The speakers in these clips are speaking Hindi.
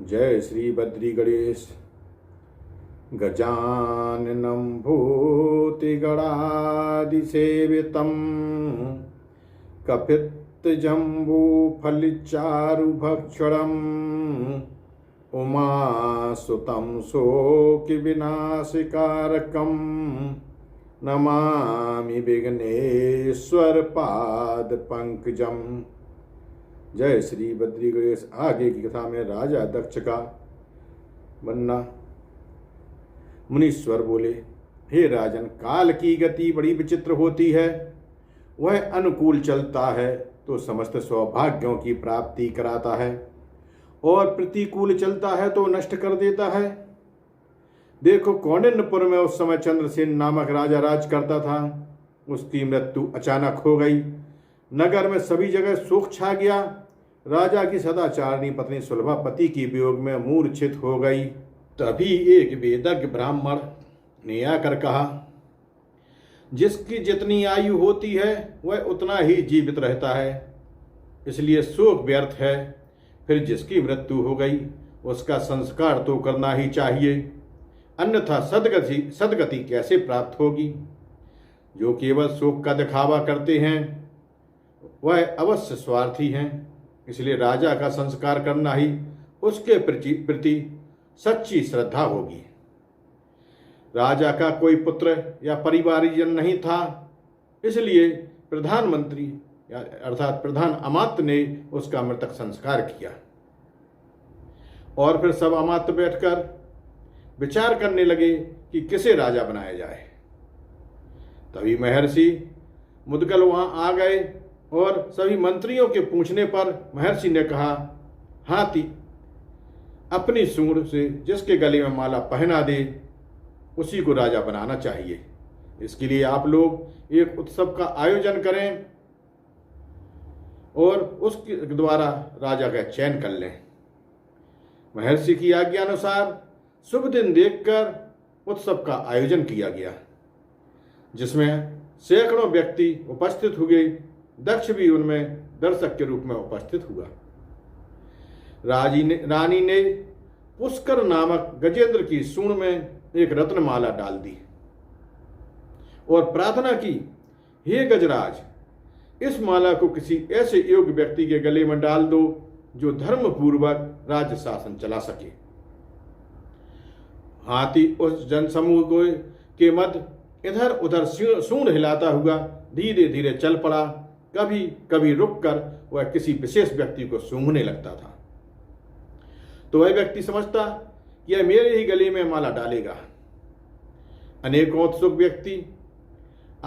जय श्री बद्री गणेश। गजाननं भूतिगणादिसेवितं कपित्तजम्बूफलचारुभक्षणम् उमासुतं शोकविनाशकारकं नमामि विघ्नेश्वर पादपंकजम्। जय श्री बद्री गणेश। आगे की कथा में राजा दक्ष का बनना। मुनीश्वर बोले, हे राजन, काल की गति बड़ी विचित्र होती है। वह अनुकूल चलता है तो समस्त सौभाग्यों की प्राप्ति कराता है और प्रतिकूल चलता है तो नष्ट कर देता है। देखो, कौंडिन्यपुर में उस समय चंद्रसेन नामक राजा राज करता था। उसकी मृत्यु अचानक हो गई। नगर में सभी जगह शोक छा गया। राजा की सदाचारिणी पत्नी सुलभा पति की वियोग में मूर्छित हो गई। तभी एक वेदज्ञ ब्राह्मण ने आकर कहा, जिसकी जितनी आयु होती है वह उतना ही जीवित रहता है, इसलिए शोक व्यर्थ है। फिर जिसकी मृत्यु हो गई उसका संस्कार तो करना ही चाहिए, अन्यथा सदगति कैसे प्राप्त होगी। जो केवल शोक का दिखावा करते हैं वह अवश्य स्वार्थी हैं, इसलिए राजा का संस्कार करना ही उसके प्रति सच्ची श्रद्धा होगी। राजा का कोई पुत्र या परिवारजन नहीं था, इसलिए प्रधानमंत्री अर्थात प्रधान अमात्य ने उसका मृतक संस्कार किया। और फिर सब अमात्य बैठकर विचार करने लगे कि किसे राजा बनाया जाए। तभी महर्षि मुद्गल वहां आ गए और सभी मंत्रियों के पूछने पर महर्षि ने कहा, हाथी अपनी सूंड से जिसके गले में माला पहना दे उसी को राजा बनाना चाहिए। इसके लिए आप लोग एक उत्सव का आयोजन करें और उसके द्वारा राजा का चयन कर लें। महर्षि की आज्ञा अनुसार शुभ दिन देखकर उत्सव का आयोजन किया गया, जिसमें सैकड़ों व्यक्ति उपस्थित हुए। दक्ष भी उनमें दर्शक के रूप में उपस्थित हुआ। रानी ने पुष्कर नामक गजेंद्र की सूंड में एक रत्नमाला डाल दी और प्रार्थना की, हे गजराज, इस माला को किसी ऐसे योग्य व्यक्ति के गले में डाल दो जो धर्म पूर्वक राज्य शासन चला सके। हाथी उस जनसमूह के मध्य इधर उधर सूंड हिलाता हुआ धीरे धीरे चल पड़ा। कभी कभी रुककर वह किसी विशेष व्यक्ति को सूंघने लगता था तो वह व्यक्ति समझता कि यह मेरे ही गले में माला डालेगा। अनेकों उत्सुक व्यक्ति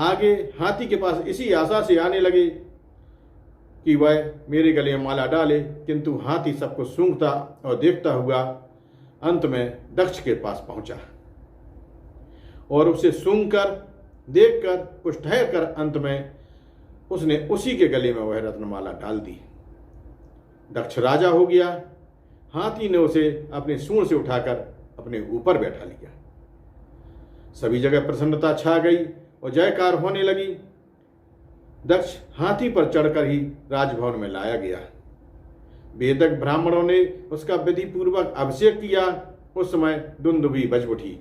आगे हाथी के पास इसी आशा से आने लगे कि वह मेरे गले में माला डाले, किंतु हाथी सबको सूंघता और देखता हुआ अंत में दक्ष के पास पहुंचा और उसे सूंघकर देखकर कुछ ठहर कर अंत में उसने उसी के गले में वह रत्नमाला डाल दी। दक्ष राजा हो गया। हाथी ने उसे अपनी सूंड से उठाकर अपने ऊपर बैठा लिया। सभी जगह प्रसन्नता छा गई और जयकार होने लगी। दक्ष हाथी पर चढ़कर ही राजभवन में लाया गया। वेदज्ञ ब्राह्मणों ने उसका विधि पूर्वक अभिषेक किया। उस समय दुंदुभी बज उठी।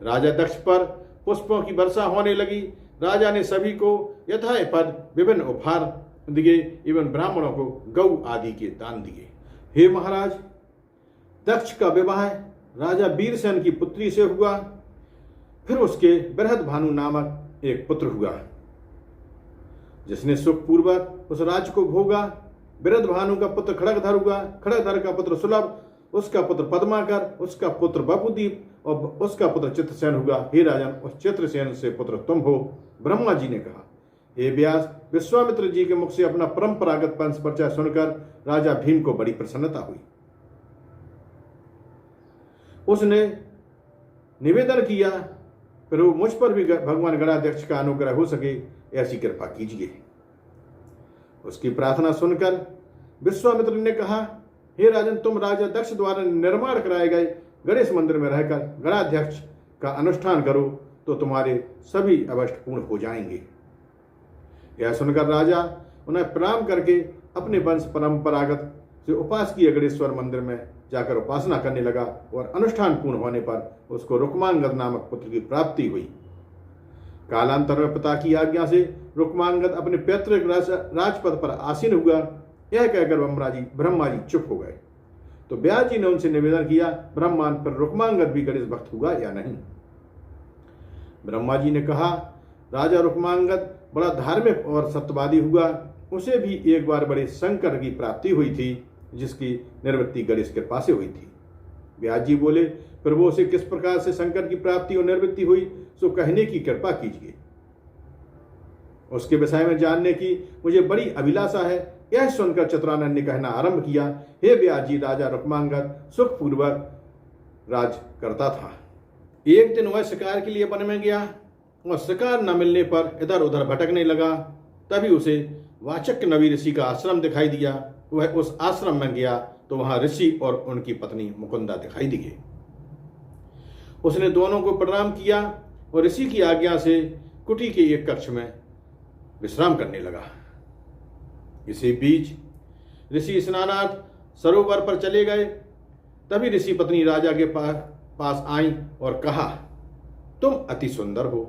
राजा दक्ष पर पुष्पों की वर्षा होने लगी। राजा ने सभी को यथापद विभिन्न उपहार दिए एवं ब्राह्मणों को गौ आदि के दान दिए। हे महाराज, दक्ष का विवाह राजा वीरसेन की पुत्री से हुआ। फिर उसके बृहद्भानु नामक एक पुत्र हुआ, जिसने सुखपूर्वक उस राज्य को भोगा। बृहद्भानु का पुत्र खड़गधर हुआ। खड़गधर का पुत्र सुलभ, उसका पुत्र पद्माकर, उसका पुत्र बपुदीप और उसका पुत्र चित्रसेन हुआ। हे राजन, उस चित्रसेन से पुत्र तुम हो। ब्रह्मा जी ने कहा, हे व्यास, विश्वामित्र जी के मुख से अपना परंपरागत वंश परिचय सुनकर राजा भीम को बड़ी प्रसन्नता हुई। उसने निवेदन किया, प्रभु मुझ पर भी भगवान गणाध्यक्ष का अनुग्रह हो सके, ऐसी कृपा कीजिए। उसकी प्रार्थना सुनकर विश्वामित्र ने कहा, हे राजन, तुम राजा दक्ष द्वारा निर्माण कराए गए गणेश मंदिर में रहकर गणाध्यक्ष का अनुष्ठान करो तो तुम्हारे सभी अभिष्ट पूर्ण हो जाएंगे। यह सुनकर राजा उन्हें प्रणाम करके अपने वंश परंपरागत से उपास किए गणेश्वर मंदिर में जाकर उपासना करने लगा और अनुष्ठान पूर्ण होने पर उसको रुक्मांगद नामक पुत्र की प्राप्ति हुई। कालांतर में पिता की आज्ञा से रुक्मांगद अपने पैतृक राजपद पर आसीन हुआ। यह कहकर ब्रह्मा जी चुप हो गए। तो व्यास जी ने उनसे निवेदन किया, ब्रह्मांड पर रुक्मांगद भी गणेश भक्त हुआ या नहीं। ब्रह्मा जी ने कहा, राजा रुक्मांगद बड़ा धार्मिक और सत्यवादी हुआ। उसे भी एक बार बड़े शंकर की प्राप्ति हुई थी, जिसकी निवृत्ति गणेश कृपा से हुई थी। व्यास जी बोले, प्रभु उसे किस प्रकार से शंकर की प्राप्ति और निवृत्ति हुई, सो कहने की कृपा कीजिए। उसके विषय में जानने की मुझे बड़ी अभिलाषा है। यह सुनकर चित्रानंद ने कहना आरंभ किया, हे व्यास जी, राजा रुक्मांगद सुखपूर्वक राज करता था। एक दिन वह शिकार के लिए वन में गया और शिकार न मिलने पर इधर उधर भटकने लगा। तभी उसे वाचक्य नवी ऋषि का आश्रम दिखाई दिया। वह उस आश्रम में गया तो वहां ऋषि और उनकी पत्नी मुकुंदा दिखाई दिए। उसने दोनों को प्रणाम किया और ऋषि की आज्ञा से कुटी के एक कक्ष में विश्राम करने लगा। इसी बीच ऋषि स्नानार्थ सरोवर पर चले गए। तभी ऋषि पत्नी राजा के पास आई और कहा, तुम अति सुंदर हो,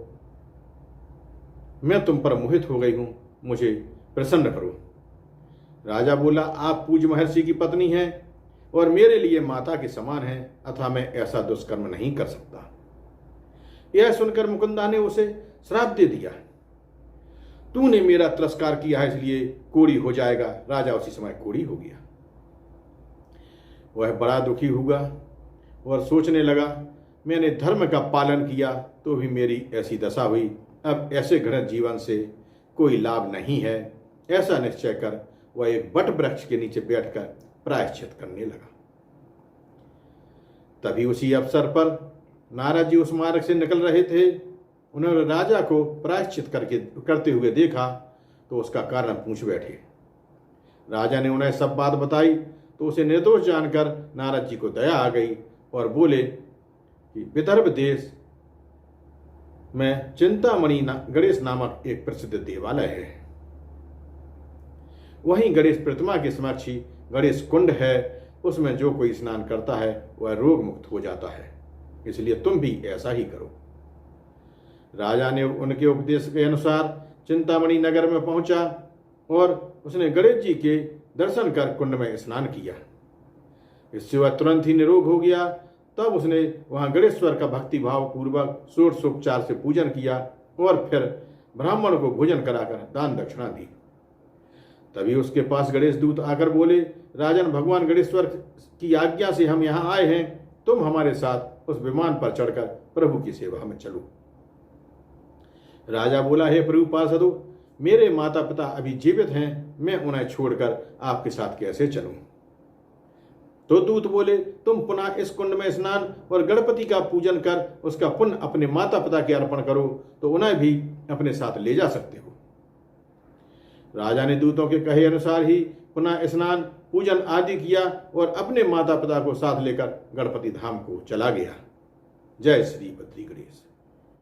मैं तुम पर मोहित हो गई हूं, मुझे प्रसन्न करो। राजा बोला, आप पूज्य महर्षि की पत्नी हैं और मेरे लिए माता के समान हैं, अतः मैं ऐसा दुष्कर्म नहीं कर सकता। यह सुनकर मुकुंदा ने उसे श्राप दे दिया, तूने मेरा तिरस्कार किया है, इसलिए कोढ़ी हो जाएगा। राजा उसी समय कोढ़ी हो गया। वह बड़ा दुखी हुआ और सोचने लगा, मैंने धर्म का पालन किया तो भी मेरी ऐसी दशा हुई। अब ऐसे घृणित जीवन से कोई लाभ नहीं है। ऐसा निश्चय कर वह एक वट वृक्ष के नीचे बैठकर प्रायश्चित करने लगा। तभी उसी अवसर पर नारद जी उस मार्ग से निकल रहे थे। उन्होंने राजा को प्रायश्चित करते हुए देखा तो उसका कारण पूछ बैठे। राजा ने उन्हें सब बात बताई तो उसे निर्दोष जानकर नारद जी को दया आ गई और बोले कि विदर्भ देश में चिंतामणि गणेश नामक एक प्रसिद्ध देवालय है। वहीं गणेश प्रतिमा के समक्ष ही गणेश कुंड है। उसमें जो कोई स्नान करता है वह रोग मुक्त हो जाता है, इसलिए तुम भी ऐसा ही करो। राजा ने उनके उपदेश के अनुसार चिंतामणि नगर में पहुंचा और उसने गणेश जी के दर्शन कर कुंड में स्नान किया। इससे वह तुरंत ही निरोग हो गया। तब उसने वहां गणेश्वर का भक्ति भाव पूर्वक षोडशोपचार से पूजन किया और फिर ब्राह्मण को भोजन कराकर दान दक्षिणा दी। तभी उसके पास गणेश दूत आकर बोले, राजन, भगवान गणेश्वर की आज्ञा से हम यहाँ आए हैं, तुम हमारे साथ उस विमान पर चढ़कर प्रभु की सेवा में चलो। राजा बोला, हे प्रभु पार्षदों, मेरे माता पिता अभी जीवित हैं, मैं उन्हें छोड़कर आपके साथ कैसे चलूं? तो दूत बोले, तुम पुनः इस कुंड में स्नान और गणपति का पूजन कर उसका पुण्य अपने माता पिता के अर्पण करो तो उन्हें भी अपने साथ ले जा सकते हो। राजा ने दूतों के कहे अनुसार ही पुनः स्नान पूजन आदि किया और अपने माता पिता को साथ लेकर गणपति धाम को चला गया। जय श्री बद्री गणेश।